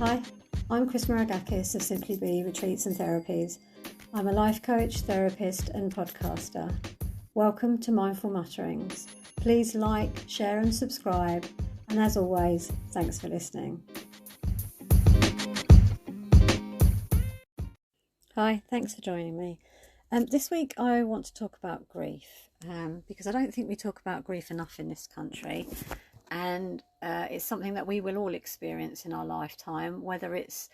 Hi, I'm Chris Maragakis of Simply Be Retreats and Therapies. I'm a life coach, therapist and podcaster. Welcome to Mindful Mutterings. Please like, share and subscribe. And as always, thanks for listening. Hi, thanks for joining me. This week I want to talk about grief because I don't think we talk about grief enough in this country. And it's something that we will all experience in our lifetime, whether it's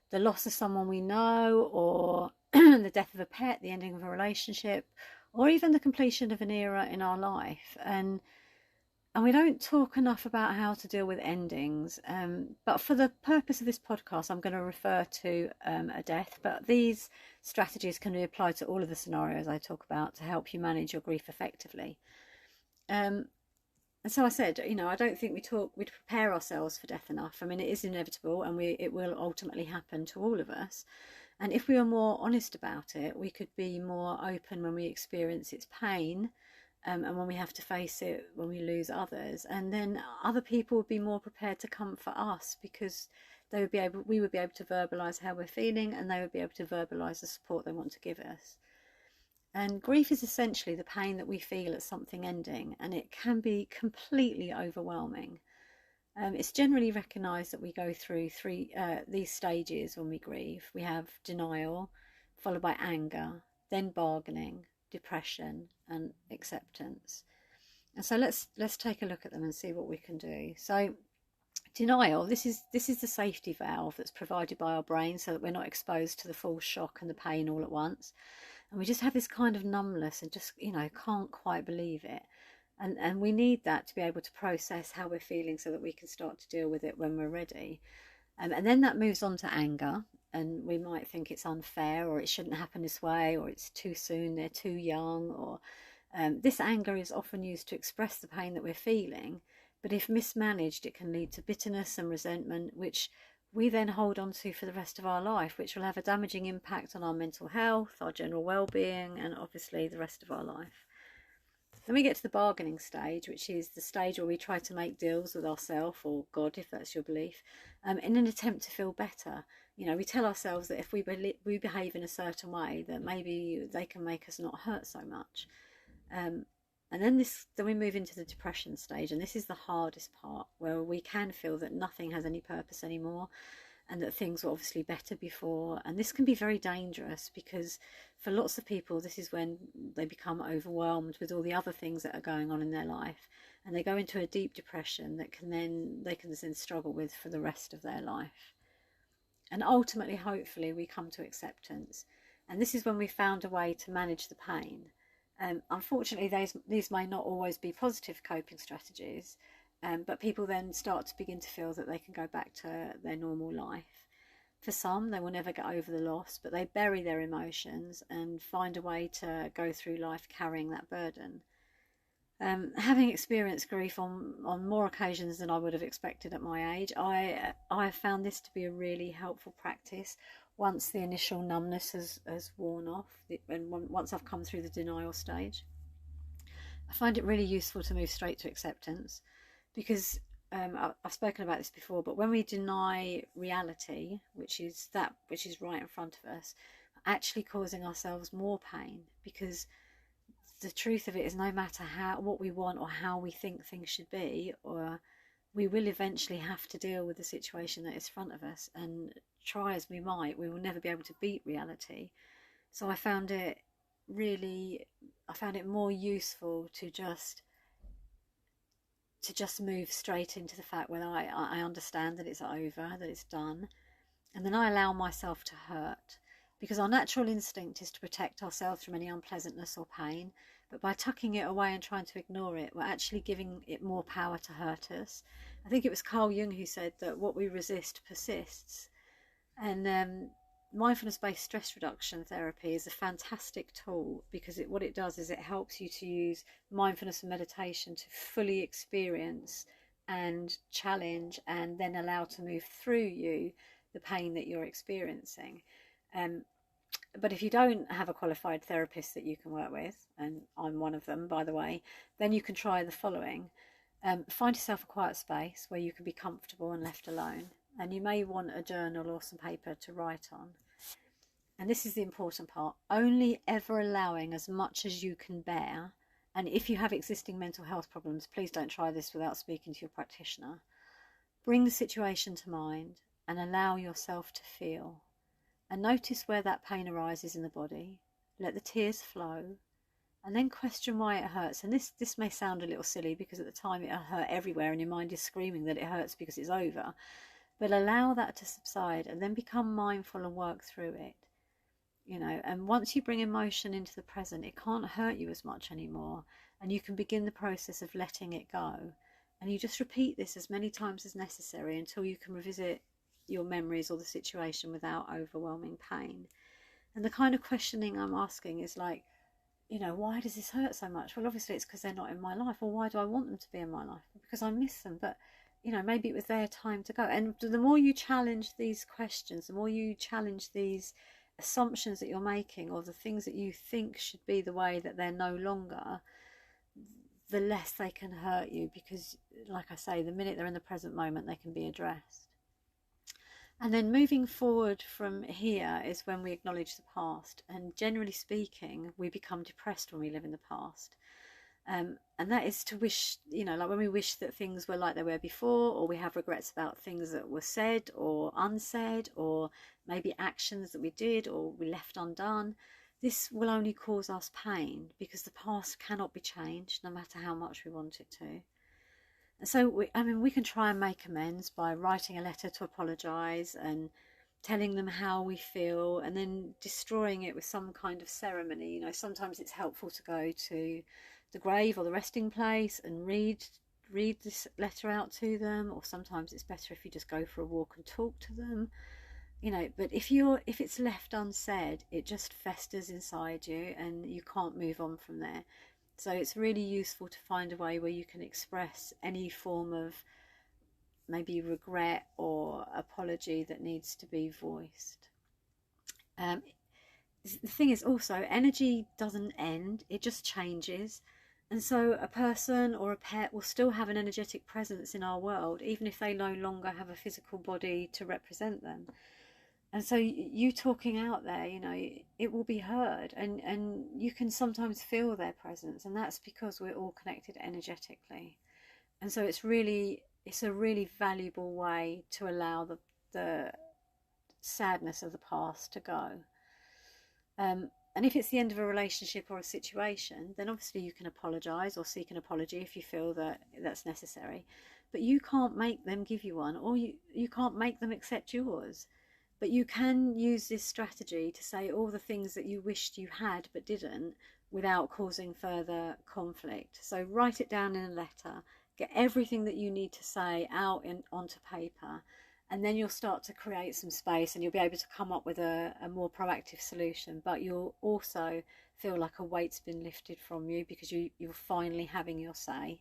the loss of someone we know or the death of a pet, the ending of a relationship, or even the completion of an era in our life. And we don't talk enough about how to deal with endings. But for the purpose of this podcast, I'm going to refer to a death. But these strategies can be applied to all of the scenarios I talk about to help you manage your grief effectively. And so I said, I don't think we prepare ourselves for death enough. I mean, it is inevitable and it will ultimately happen to all of us. And if we were more honest about it, we could be more open when we experience its pain and when we have to face it when we lose others. And then other people would be more prepared to comfort us because we would be able to verbalise how we're feeling, and they would be able to verbalise the support they want to give us. And grief is essentially the pain that we feel at something ending, and it can be completely overwhelming. It's generally recognised that we go through these stages when we grieve. We have denial, followed by anger, then bargaining, depression, and acceptance. And so let's take a look at them and see what we can do. So denial, this is the safety valve that's provided by our brain so that we're not exposed to the full shock and the pain all at once. And we just have this kind of numbness and just, can't quite believe it. And we need that to be able to process how we're feeling so that we can start to deal with it when we're ready. And then that moves on to anger. And we might think it's unfair, or it shouldn't happen this way, or it's too soon, they're too young. Or this anger is often used to express the pain that we're feeling. But if mismanaged, it can lead to bitterness and resentment, which we then hold on to for the rest of our life, which will have a damaging impact on our mental health, our general well-being, and obviously the rest of our life. Then we get to the bargaining stage, which is the stage where we try to make deals with ourselves, or God, if that's your belief, in an attempt to feel better. We tell ourselves that if we behave in a certain way, that maybe they can make us not hurt so much. And then we move into the depression stage, and this is the hardest part, where we can feel that nothing has any purpose anymore, and that things were obviously better before. And this can be very dangerous because for lots of people, this is when they become overwhelmed with all the other things that are going on in their life, and they go into a deep depression that they can then struggle with for the rest of their life. And ultimately, hopefully, we come to acceptance, and this is when we found a way to manage the pain. Unfortunately, these may not always be positive coping strategies, but people then start to begin to feel that they can go back to their normal life. For some, they will never get over the loss, but they bury their emotions and find a way to go through life carrying that burden. Having experienced grief on more occasions than I would have expected at my age, I have found this to be a really helpful practice. Once the initial numbness has worn off, and once I've come through the denial stage, I find it really useful to move straight to acceptance, because I've spoken about this before, but when we deny reality, which is right in front of us, we're actually causing ourselves more pain, because the truth of it is, no matter what we want or how we think things should be, or we will eventually have to deal with the situation that is in front of us, and try as we might, we will never be able to beat reality. So I found it more useful to just move straight into the fact whether I understand that it's over, that it's done, and then I allow myself to hurt, because our natural instinct is to protect ourselves from any unpleasantness or pain. But by tucking it away and trying to ignore it, we're actually giving it more power to hurt us. I think it was Carl Jung who said that what we resist persists. And mindfulness-based stress reduction therapy is a fantastic tool, because what it does is it helps you to use mindfulness and meditation to fully experience and challenge and then allow to move through you the pain that you're experiencing. But if you don't have a qualified therapist that you can work with, and I'm one of them, by the way, then you can try the following. Find yourself a quiet space where you can be comfortable and left alone. And you may want a journal or some paper to write on. And this is the important part: only ever allowing as much as you can bear. And if you have existing mental health problems, please don't try this without speaking to your practitioner. Bring the situation to mind and allow yourself to feel. And notice where that pain arises in the body. Let the tears flow. And then question why it hurts. And this may sound a little silly, because at the time it hurt everywhere and your mind is screaming that it hurts because it's over. But allow that to subside and then become mindful and work through it. And once you bring emotion into the present, it can't hurt you as much anymore. And you can begin the process of letting it go. And you just repeat this as many times as necessary until you can revisit your memories or the situation without overwhelming pain. And the kind of questioning I'm asking is like, why does this hurt so much? Well, obviously it's because they're not in my life. Or why do I want them to be in my life? Because I miss them. But, maybe it was their time to go. And the more you challenge these questions, the more you challenge these assumptions that you're making, or the things that you think should be the way that they're no longer, the less they can hurt you. Because, like I say, the minute they're in the present moment, they can be addressed. And then moving forward from here is when we acknowledge the past. And generally speaking, we become depressed when we live in the past. And that is to wish, like when we wish that things were like they were before, or we have regrets about things that were said or unsaid, or maybe actions that we did or we left undone. This will only cause us pain, because the past cannot be changed no matter how much we want it to. And so, we can try and make amends by writing a letter to apologise and telling them how we feel, and then destroying it with some kind of ceremony. Sometimes it's helpful to go to the grave or the resting place and read this letter out to them, or sometimes it's better if you just go for a walk and talk to them. But if it's left unsaid, it just festers inside you and you can't move on from there. So it's really useful to find a way where you can express any form of maybe regret or apology that needs to be voiced. The thing is also, energy doesn't end, it just changes. And so a person or a pet will still have an energetic presence in our world, even if they no longer have a physical body to represent them. And so you talking out there, it will be heard, and you can sometimes feel their presence, and that's because we're all connected energetically. And so it's a really valuable way to allow the sadness of the past to go. And if it's the end of a relationship or a situation, then obviously you can apologise or seek an apology if you feel that that's necessary. But you can't make them give you one, or you can't make them accept yours. But you can use this strategy to say all the things that you wished you had but didn't, without causing further conflict. So write it down in a letter, get everything that you need to say out onto paper, and then you'll start to create some space, and you'll be able to come up with a more proactive solution. But you'll also feel like a weight's been lifted from you, because you're finally having your say.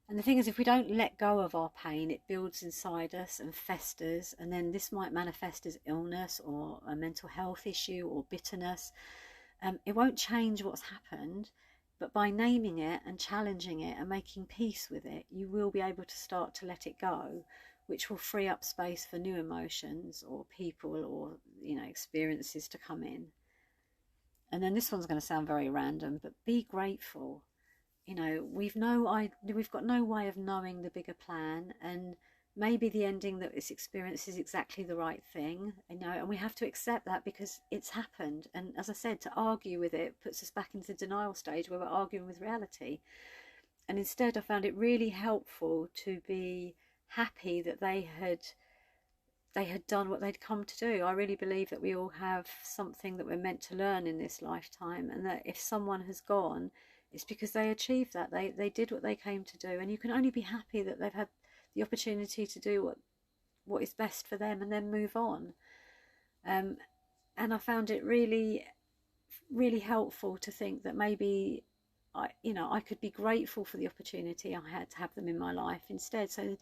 And the thing is, if we don't let go of our pain, it builds inside us and festers, and then this might manifest as illness or a mental health issue or bitterness. It won't change what's happened, but by naming it and challenging it and making peace with it, you will be able to start to let it go, which will free up space for new emotions or people or experiences to come in. And then this one's going to sound very random, but be grateful. We've got no way of knowing the bigger plan, and maybe the ending that this experience is exactly the right thing, and we have to accept that because it's happened. And as I said, to argue with it puts us back into the denial stage where we're arguing with reality. And instead, I found it really helpful to be happy that they had done what they'd come to do. I really believe that we all have something that we're meant to learn in this lifetime, and that if someone has gone, it's because they achieved that. They did what they came to do, and you can only be happy that they've had the opportunity to do what is best for them and then move on. And I found it really, really helpful to think that maybe I could be grateful for the opportunity I had to have them in my life instead. So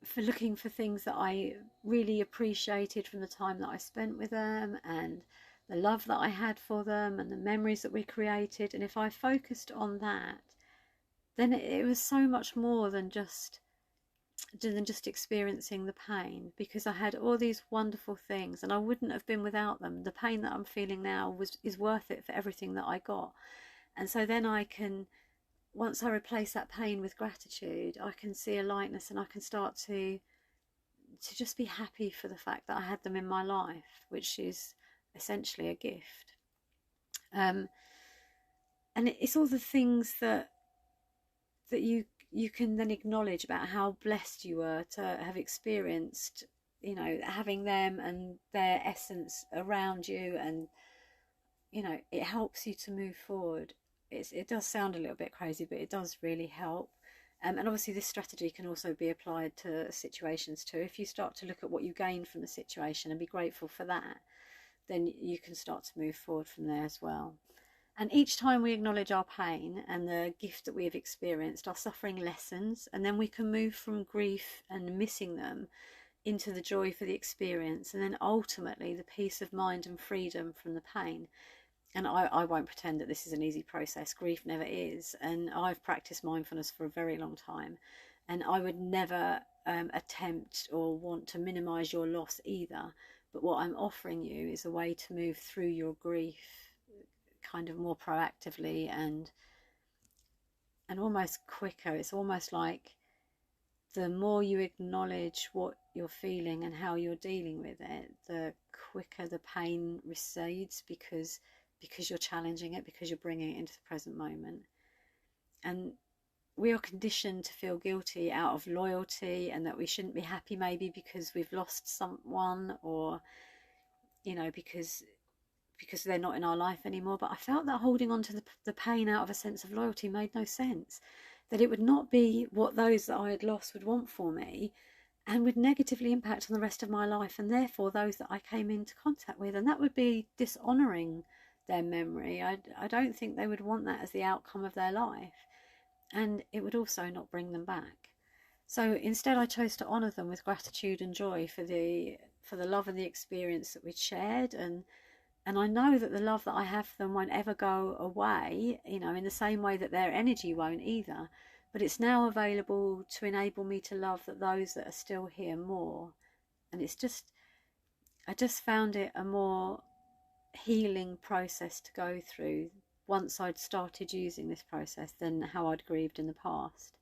for looking for things that I really appreciated from the time that I spent with them, and the love that I had for them, and the memories that we created. And if I focused on that, then it was so much more than just than just experiencing the pain, because I had all these wonderful things and I wouldn't have been without them. The pain that I'm feeling now is worth it for everything that I got. And so then I can, once I replace that pain with gratitude, I can see a lightness, and I can start to just be happy for the fact that I had them in my life, which is essentially a gift. And it's all the things that you can then acknowledge about how blessed you were to have experienced, you know, having them and their essence around you, and you know, it helps you to move forward. It does sound a little bit crazy, but it does really help. And obviously this strategy can also be applied to situations too. If you start to look at what you gain from the situation and be grateful for that, then you can start to move forward from there as well. And each time we acknowledge our pain and the gift that we have experienced, our suffering lessens, and then we can move from grief and missing them into the joy for the experience, and then ultimately the peace of mind and freedom from the pain. And I won't pretend that this is an easy process. Grief never is. And I've practiced mindfulness for a very long time. And I would never attempt or want to minimize your loss either. But what I'm offering you is a way to move through your grief kind of more proactively and almost quicker. It's almost like the more you acknowledge what you're feeling and how you're dealing with it, the quicker the pain recedes, because you're challenging it, because you're bringing it into the present moment. And we are conditioned to feel guilty out of loyalty, and that we shouldn't be happy maybe because we've lost someone, or you know, because they're not in our life anymore. But I felt that holding on to the pain out of a sense of loyalty made no sense, that it would not be what those that I had lost would want for me, and would negatively impact on the rest of my life, and therefore those that I came into contact with, and that would be dishonouring their memory. I don't think they would want that as the outcome of their life, and it would also not bring them back. So instead I chose to honour them with gratitude and joy for the love and the experience that we'd shared, and I know that the love that I have for them won't ever go away, you know, in the same way that their energy won't either. But it's now available to enable me to love those that are still here more. And I just found it a more healing process to go through once I'd started using this process than how I'd grieved in the past.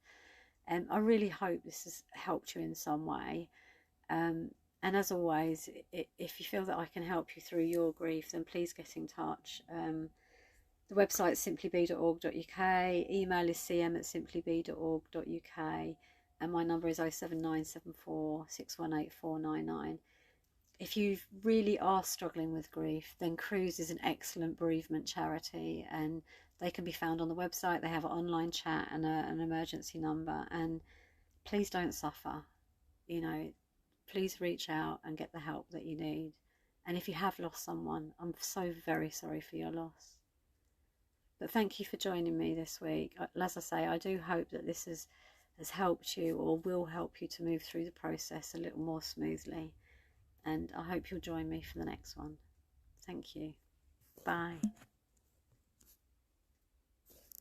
I really hope this has helped you in some way. And as always, if you feel that I can help you through your grief, then please get in touch. The website is simplybe.org.uk, email is cm@simplybe.org.uk, and my number is 07974 618 499. If you really are struggling with grief, then Cruise is an excellent bereavement charity, and they can be found on the website. They have an online chat and an emergency number. And please don't suffer. You know, please reach out and get the help that you need. And if you have lost someone, I'm so very sorry for your loss. But thank you for joining me this week. As I say, I do hope that this has helped you, or will help you, to move through the process a little more smoothly. And I hope you'll join me for the next one. Thank you. Bye.